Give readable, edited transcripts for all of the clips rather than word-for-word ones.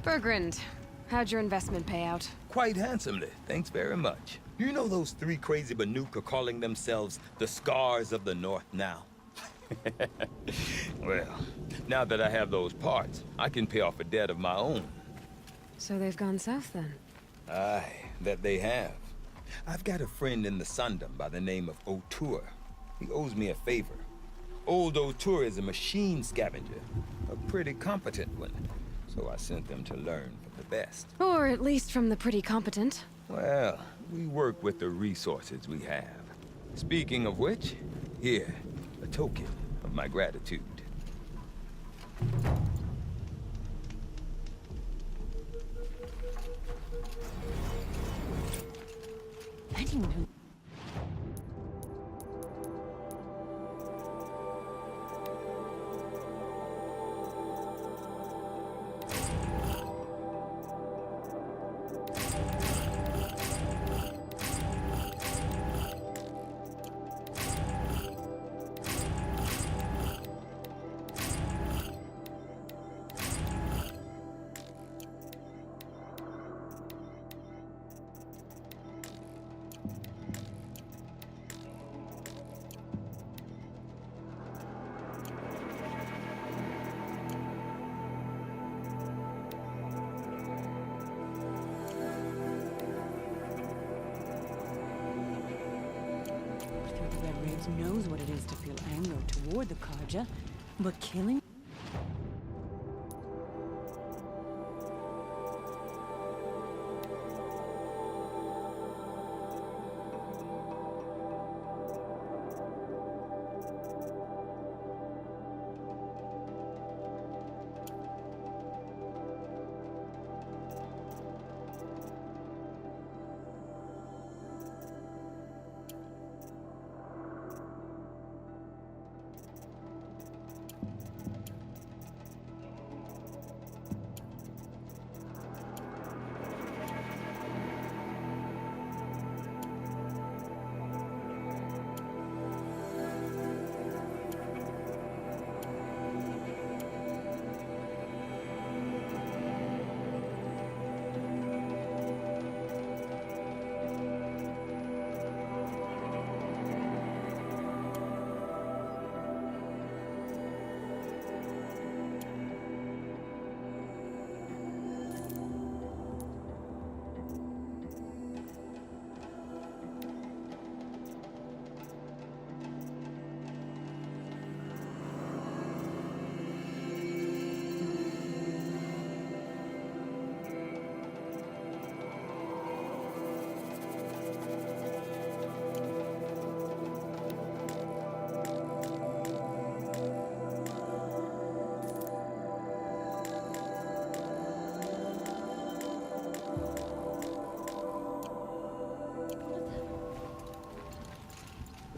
Bergrand, how'd your investment pay out? Quite handsomely, thanks very much. You know those three crazy Banuk are calling themselves the Scars of the North now? Well, now that I have those parts, I can pay off a debt of my own. So they've gone south then? Aye, that they have. I've got a friend in the Sundom by the name of O'Toole. He owes me a favor. Old O'Toole is a machine scavenger, a pretty competent one. So I sent them to learn from the best. Or at least from the pretty competent. Well, we work with the resources we have. Speaking of which, here, a token of my gratitude. I didn't know. Knows what it is to feel anger toward the Karja, but killing?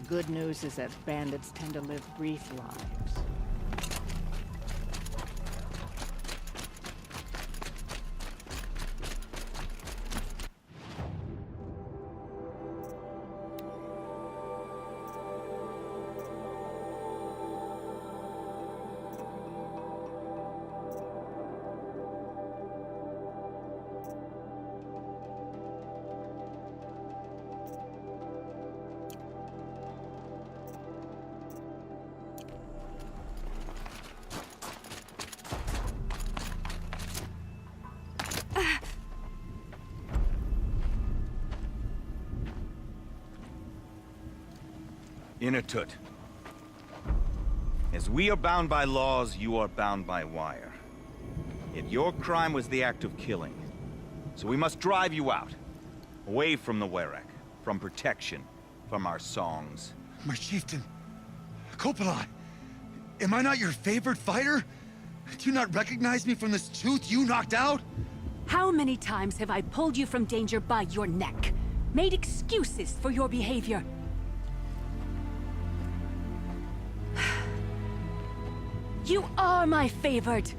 Good news is that bandits tend to live brief lives. Inatut. As we are bound by laws, you are bound by wire. Yet your crime was the act of killing. So we must drive you out. Away from the Werek. From protection. From our songs. My chieftain. Kopalai. Am I not your favorite fighter? Do you not recognize me from this tooth you knocked out? How many times have I pulled you from danger by your neck? Made excuses for your behavior? You are my favored!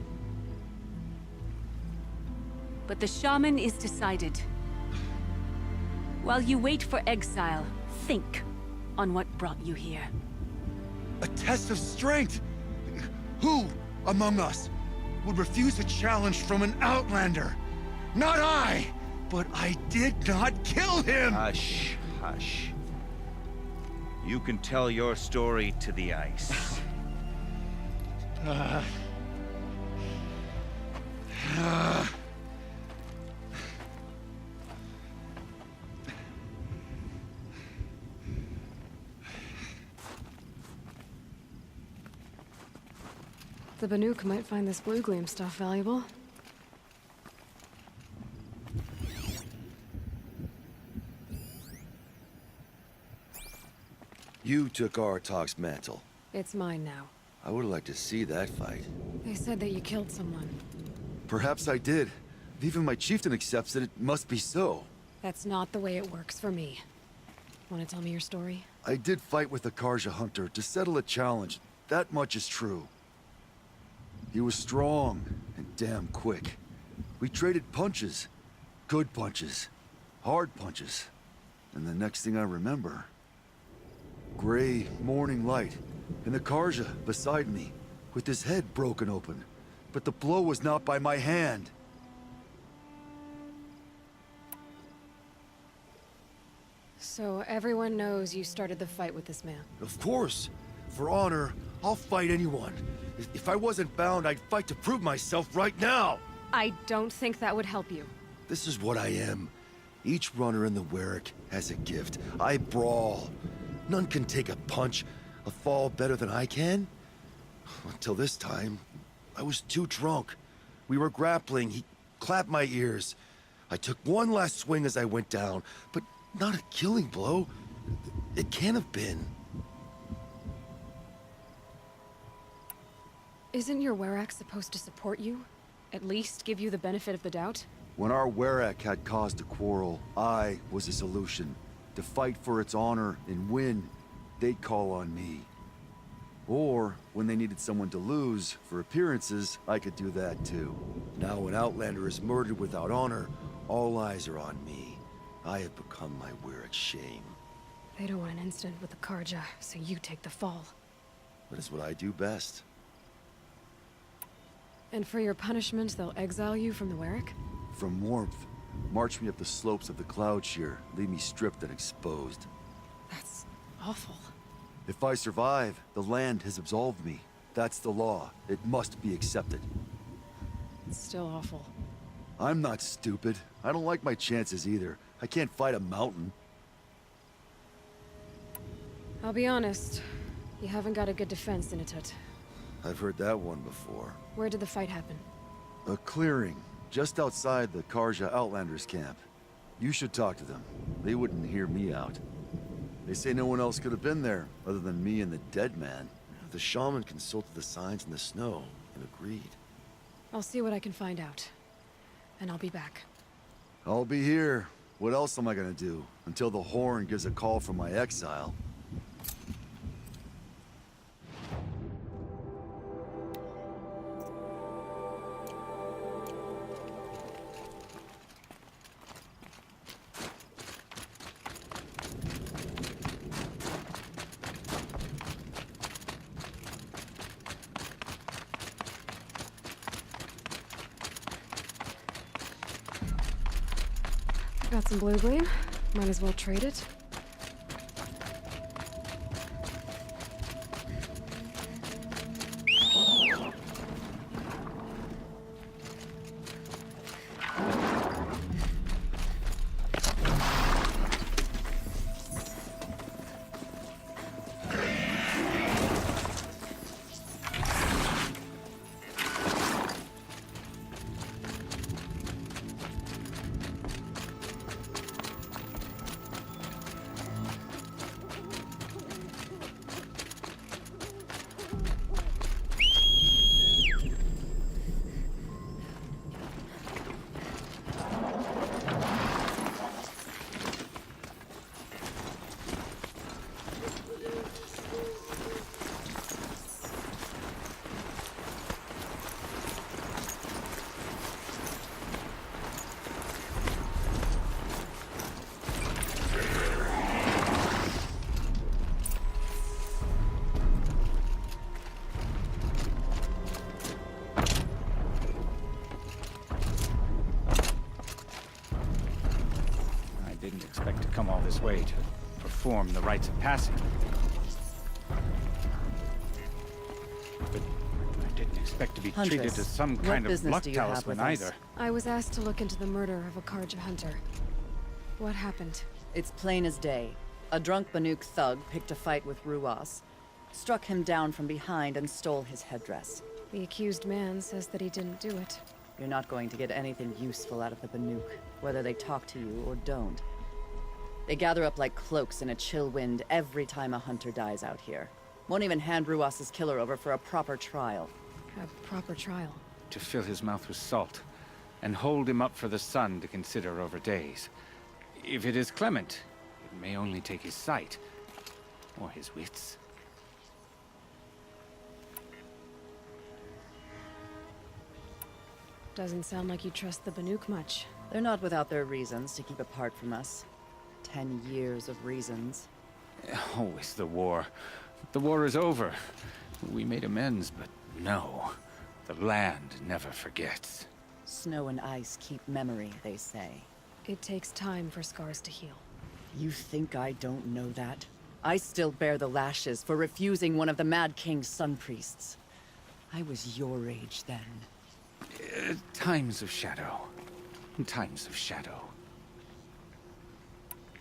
But the shaman is decided. While you wait for exile, think on what brought you here. A test of strength! Who among us would refuse a challenge from an outlander. Not I! But I did not kill him! Hush, hush. You can tell your story to the ice. The Banuk might find this blue gleam stuff valuable. You took Artok's mantle. It's mine now. I would like to see that fight. They said that you killed someone. Perhaps I did. If even my chieftain accepts it, it must be so. That's not the way it works for me. Want to tell me your story? I did fight with the Karja hunter to settle a challenge. That much is true. He was strong and damn quick. We traded punches. Good punches. Hard punches. And the next thing I remember... gray morning light, and the Karja beside me, with his head broken open. But the blow was not by my hand. So everyone knows you started the fight with this man. Of course. For honor, I'll fight anyone. If I wasn't bound, I'd fight to prove myself right now! I don't think that would help you. This is what I am. Each runner in the Werrick has a gift. I brawl. None can take a punch, a fall better than I can. Until this time, I was too drunk. We were grappling, he clapped my ears. I took one last swing as I went down, but not a killing blow. It can't have been. Isn't your Werak supposed to support you? At least give you the benefit of the doubt? When our Werak had caused a quarrel, I was a solution. To fight for its honor and win, they'd call on me. Or, when they needed someone to lose, for appearances, I could do that too. Now an Outlander is murdered without honor, all eyes are on me. I have become my Werak's shame. They don't want an incident with the Karja, so you take the fall. That is what I do best. And for your punishment, they'll exile you from the Werak? From warmth, march me up the slopes of the Cloud Shear, leave me stripped and exposed. That's awful. If I survive, the land has absolved me. That's the law. It must be accepted. It's still awful. I'm not stupid. I don't like my chances either. I can't fight a mountain. I'll be honest. You haven't got a good defense, Inatut. I've heard that one before. Where did the fight happen? A clearing, just outside the Karja Outlanders camp. You should talk to them. They wouldn't hear me out. They say no one else could have been there, other than me and the dead man. The shaman consulted the signs in the snow and agreed. I'll see what I can find out. And I'll be back. I'll be here. What else am I gonna do? Until the Horn gives a call from my exile. Got some blue gleam. Might as well trade it. come all this way to perform the rites of passage. But I didn't expect to be treated Huntress, as some what kind of business luck do you have with talisman us? either. I was asked to look into the murder of a Karja hunter. What happened? It's plain as day. A drunk Banuk thug picked a fight with Ruas, struck him down from behind and stole his headdress. The accused man says that he didn't do it. You're not going to get anything useful out of the Banuk, whether they talk to you or don't. They gather up like cloaks in a chill wind every time a hunter dies out here. Won't even hand Ruas's killer over for a proper trial. A proper trial. To fill his mouth with salt, and hold him up for the sun to consider over days. If it is clement, it may only take his sight, or his wits. Doesn't sound like you trust the Banuk much. They're not without their reasons to keep apart from us. 10 years of reasons. Always the war. The war is over. We made amends, but no. The land never forgets. Snow and ice keep memory, they say. It takes time for scars to heal. You think I don't know that? I still bear the lashes for refusing one of the Mad King's sun priests. I was your age then. Times of shadow. Times of shadow.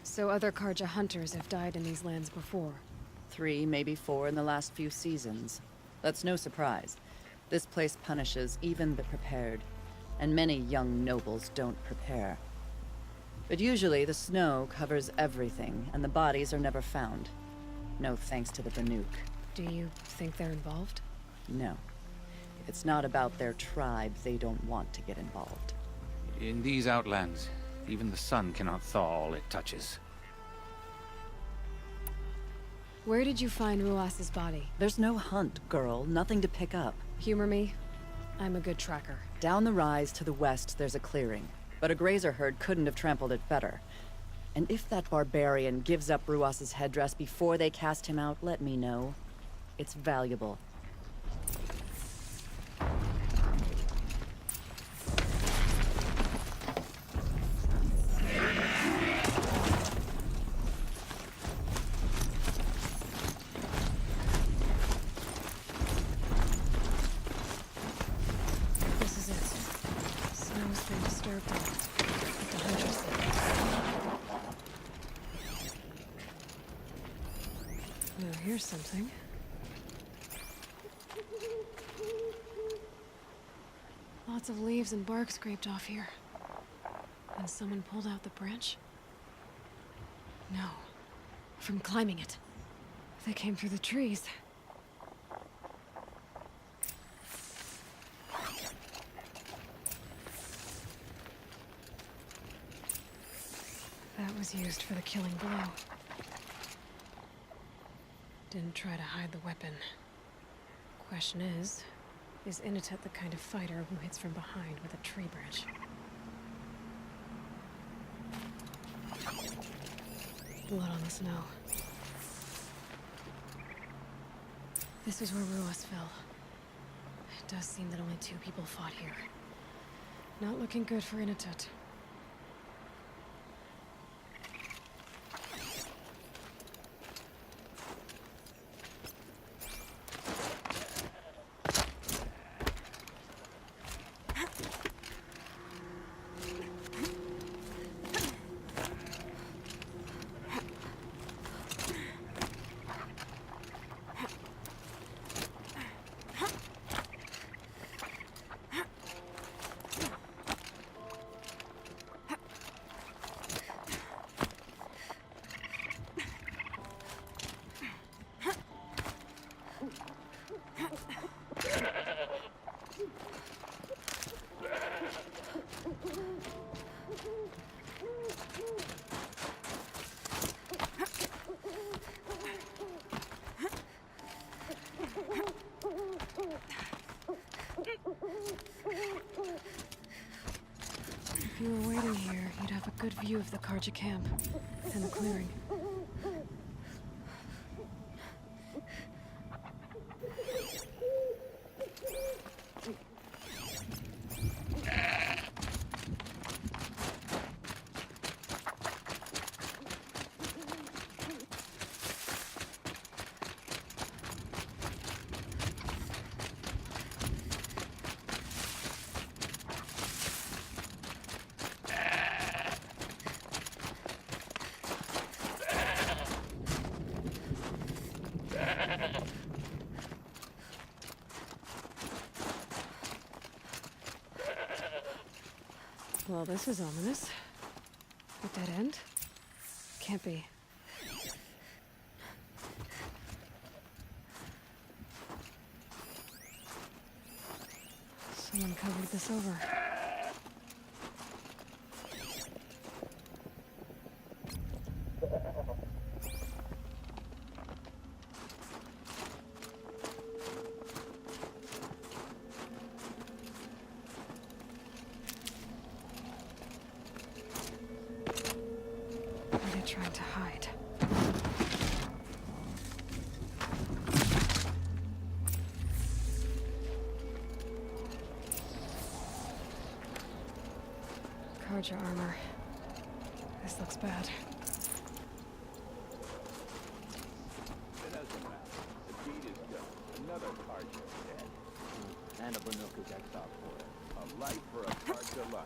So other Karja hunters have died in these lands before. 3, maybe 4 in the last few seasons. That's no surprise. This place punishes even the prepared, and many young nobles don't prepare. But usually the snow covers everything, and the bodies are never found. No thanks to the Banuk. Do you think they're involved? No. If it's not about their tribe, they don't want to get involved. In these outlands, even the sun cannot thaw all it touches. Where did you find Ruas's body? There's no hunt, girl. Nothing to pick up. Humor me. I'm a good tracker. Down the rise to the west, there's a clearing. But a grazer herd couldn't have trampled it better. And if that barbarian gives up Ruas's headdress before they cast him out, let me know. It's valuable. This is it. Snow's been disturbed a lot. Like the hunter said. Now here's something. Lots of leaves and bark scraped off here. And someone pulled out the branch? No. From climbing it. They came through the trees. That was used for the killing blow. Didn't try to hide the weapon. Question is Initet the kind of fighter who hits from behind with a tree branch? Blood on the snow. This is where Ruas fell. It does seem that only 2 people fought here. Not looking good for Initet. If you were waiting here, you'd have a good view of the Karja camp and the clearing. Well, this is ominous. A dead end? Can't be. Someone covered this over. Are they trying to hide? Carja armor. This looks bad. It doesn't matter. The deed is done. Another Carja is dead. And a Banuk is exiled for it. A life for a Carja life.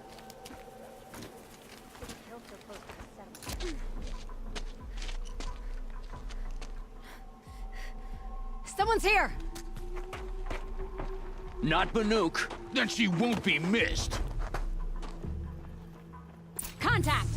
Someone's here! Not Banuk. Then she won't be missed. Contact!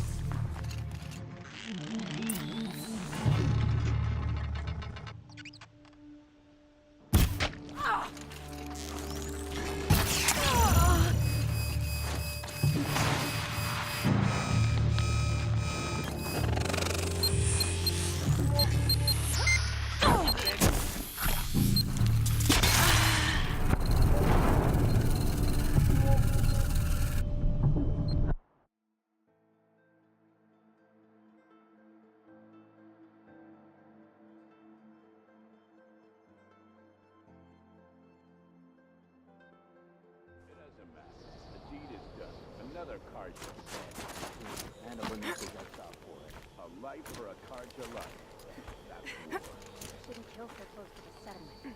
It doesn't matter. The deed is done. Another Carja is dead. And a Banuk is exiled for it. A life for a Carja life. That's war. Shouldn't kill so close to the settlement.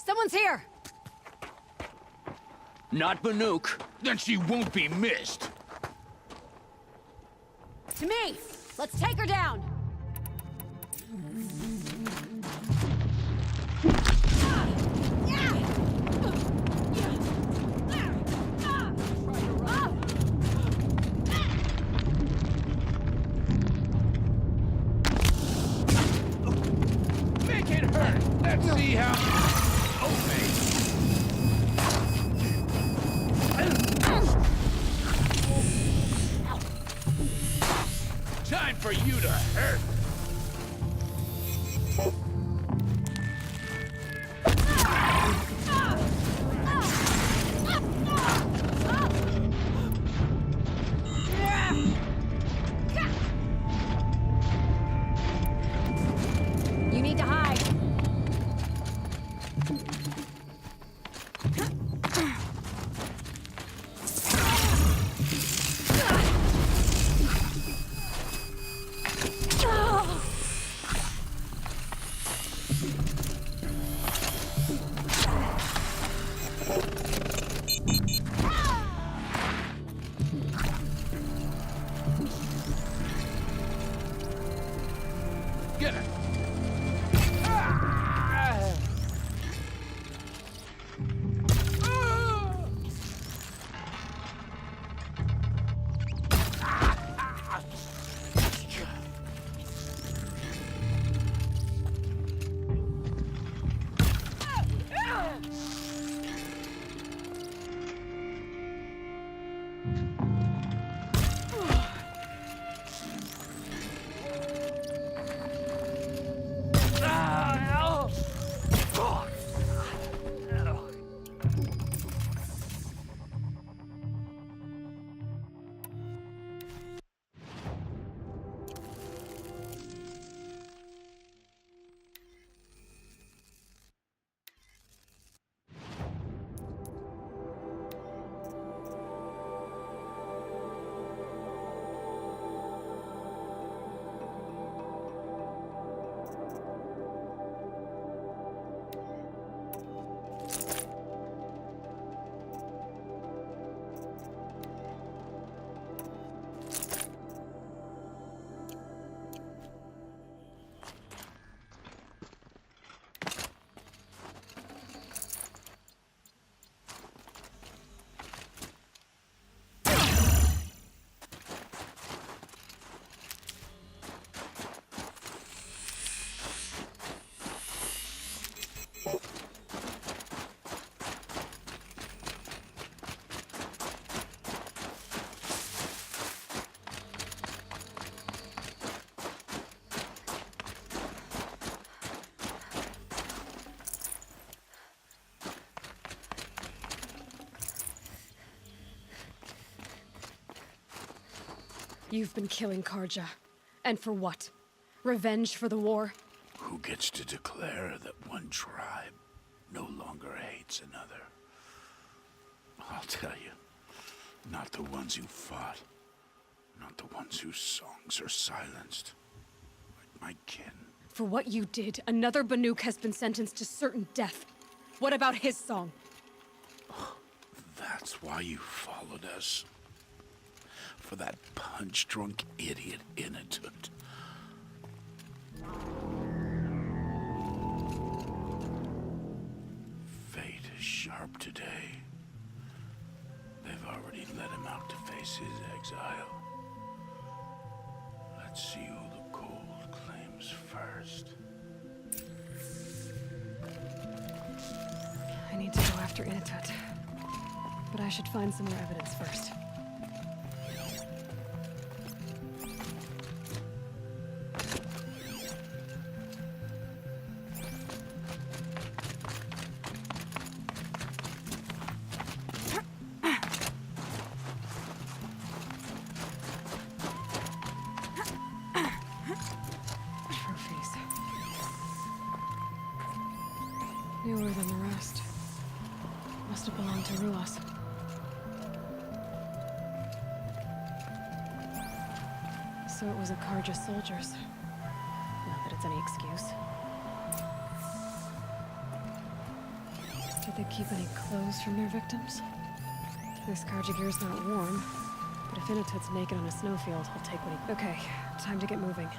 Someone's here! Not Banuk. Then she won't be missed. To me! Let's take her down! Make it hurt. Let's see how... Time for you to hurt. You need to hide. Get her. You've been killing Karja. And for what? Revenge for the war? Who gets to declare that one tribe no longer hates another? I'll tell you, not the ones who fought, not the ones whose songs are silenced, like my kin. For what you did, another Banuk has been sentenced to certain death. What about his song? That's why you followed us. For that punch-drunk idiot Inatut. Fate is sharp today. They've already let him out to face his exile. Let's see who the cold claims first. I need to go after Inatut. But I should find some more evidence first. Trophies. Newer than the rest. Must have belonged to Ruas. So it was a Karja soldiers. Not that it's any excuse. Did they keep any clothes from their victims? This Karja gear's not warm, but if Inatut's naked on a snowfield, he'll take what he... Okay, time to get moving.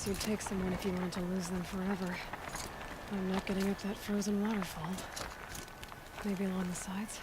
guess you'd take someone if you wanted to lose them forever. I'm not getting up that frozen waterfall. Maybe along the sides?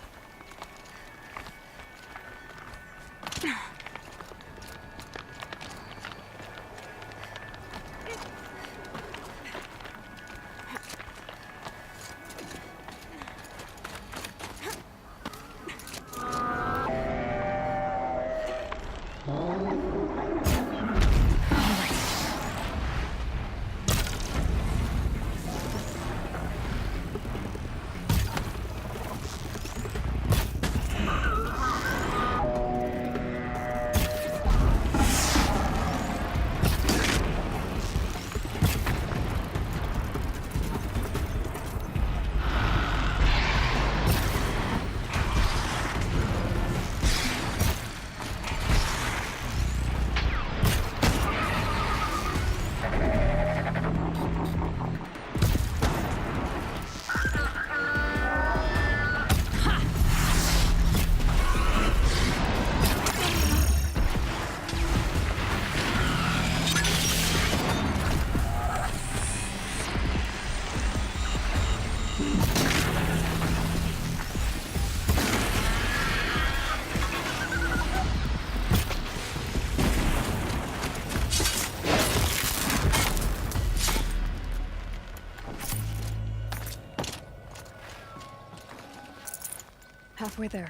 Halfway there.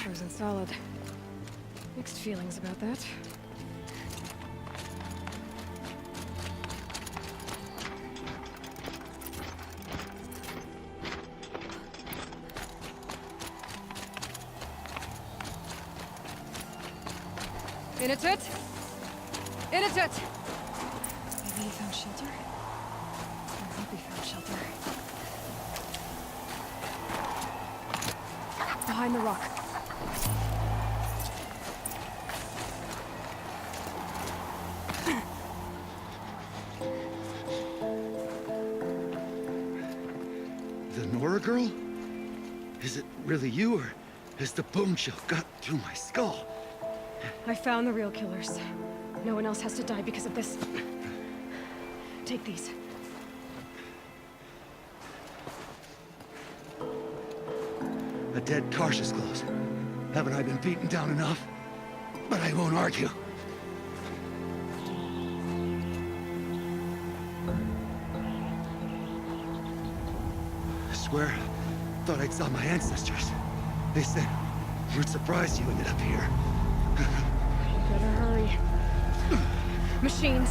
Frozen solid. Mixed feelings about that. In it! In it! Maybe he found shelter? I hope he found shelter. Behind the rock. The Nora girl? Is it really you, or has the bone chill got through my skull? I found the real killers. No one else has to die because of this. Take these. A dead Karsh's clothes. Haven't I been beaten down enough? But I won't argue. I swear, thought I'd saw my ancestors. They said, we're surprised you ended up here. Better hurry. Machines.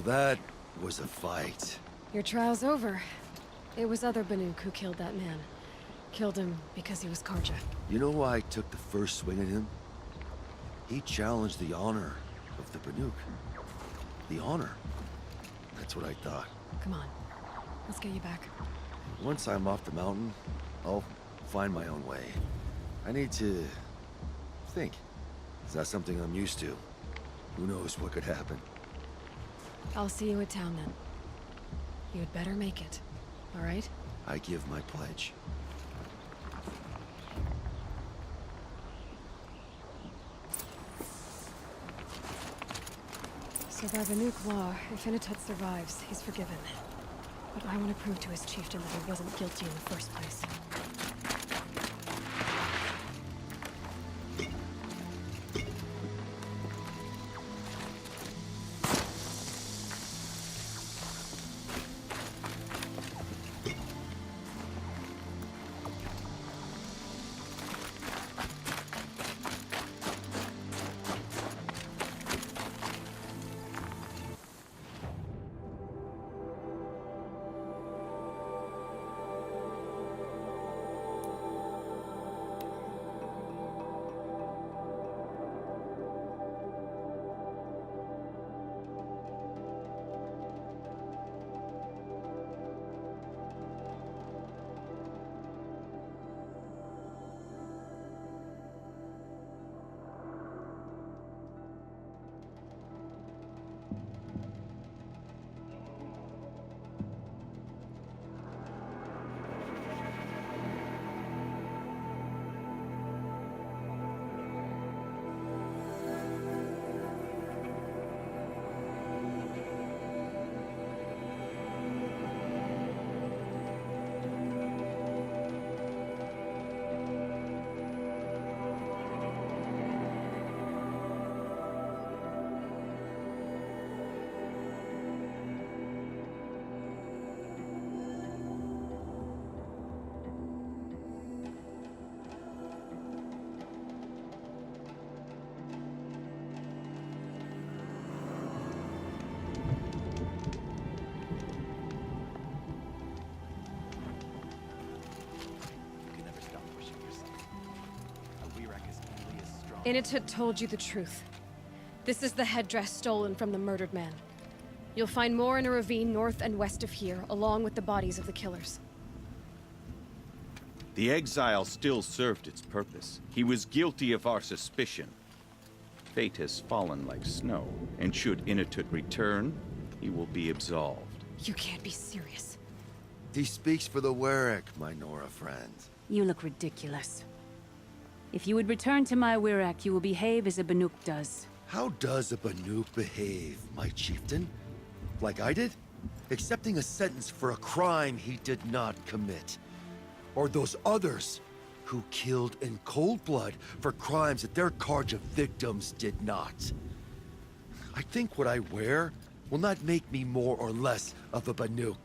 Now that was a fight. Your trial's over. It was other Banuk who killed that man. Killed him because he was Karja. You know why I took the first swing at him? He challenged the honor of the Banuk. The honor. That's what I thought. Come on. Let's get you back. Once I'm off the mountain, I'll find my own way. I need to think. It's not something I'm used to. Who knows what could happen? I'll see you at town then. You'd better make it. All right? I give my pledge. So by Banuk law, if Inatut survives, he's forgiven. But I want to prove to his chieftain that he wasn't guilty in the first place. Inatut told you the truth. This is the headdress stolen from the murdered man. You'll find more in a ravine north and west of here, along with the bodies of the killers. The exile still served its purpose. He was guilty of our suspicion. Fate has fallen like snow, and should Inatut return, he will be absolved. You can't be serious. He speaks for the Warwick, my Nora friend. You look ridiculous. If you would return to my Wirrak, you will behave as a Banuk does. How does a Banuk behave, my chieftain? Like I did? Accepting a sentence for a crime he did not commit. Or those others who killed in cold blood for crimes that their Karja victims did not. I think what I wear will not make me more or less of a Banuk.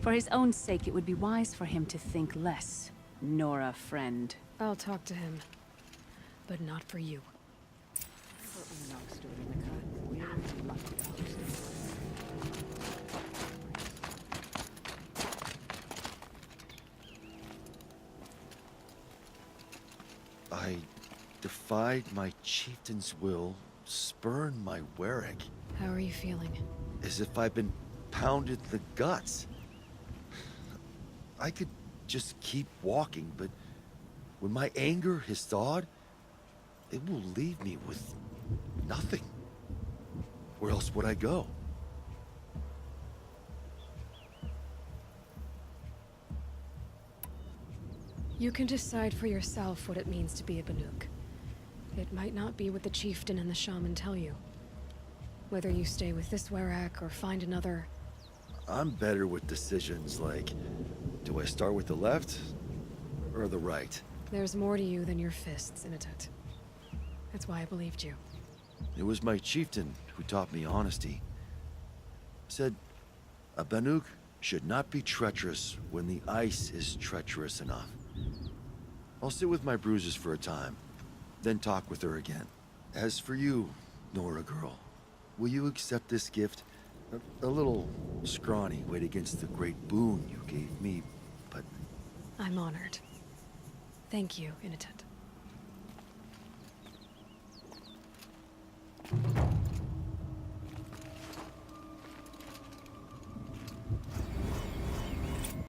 For his own sake, it would be wise for him to think less. Nora, friend. I'll talk to him. But not for you. I defied my chieftain's will, spurned my Warwick. How are you feeling? As if I've been pounded in the guts. I could just keep walking, but when my anger is thawed, it will leave me with nothing. Where else would I go? You can decide for yourself what it means to be a Banuk. It might not be what the chieftain and the shaman tell you. Whether you stay with this Warwick or find another... I'm better with decisions like, do I start with the left or the right? There's more to you than your fists, Inatut. That's why I believed you. It was my chieftain who taught me honesty. Said, a Banuk should not be treacherous when the ice is treacherous enough. I'll sit with my bruises for a time, then talk with her again. As for you, Nora girl, will you accept this gift? A little scrawny weighed against the great boon you gave me, but... I'm honored. Thank you, Inatet.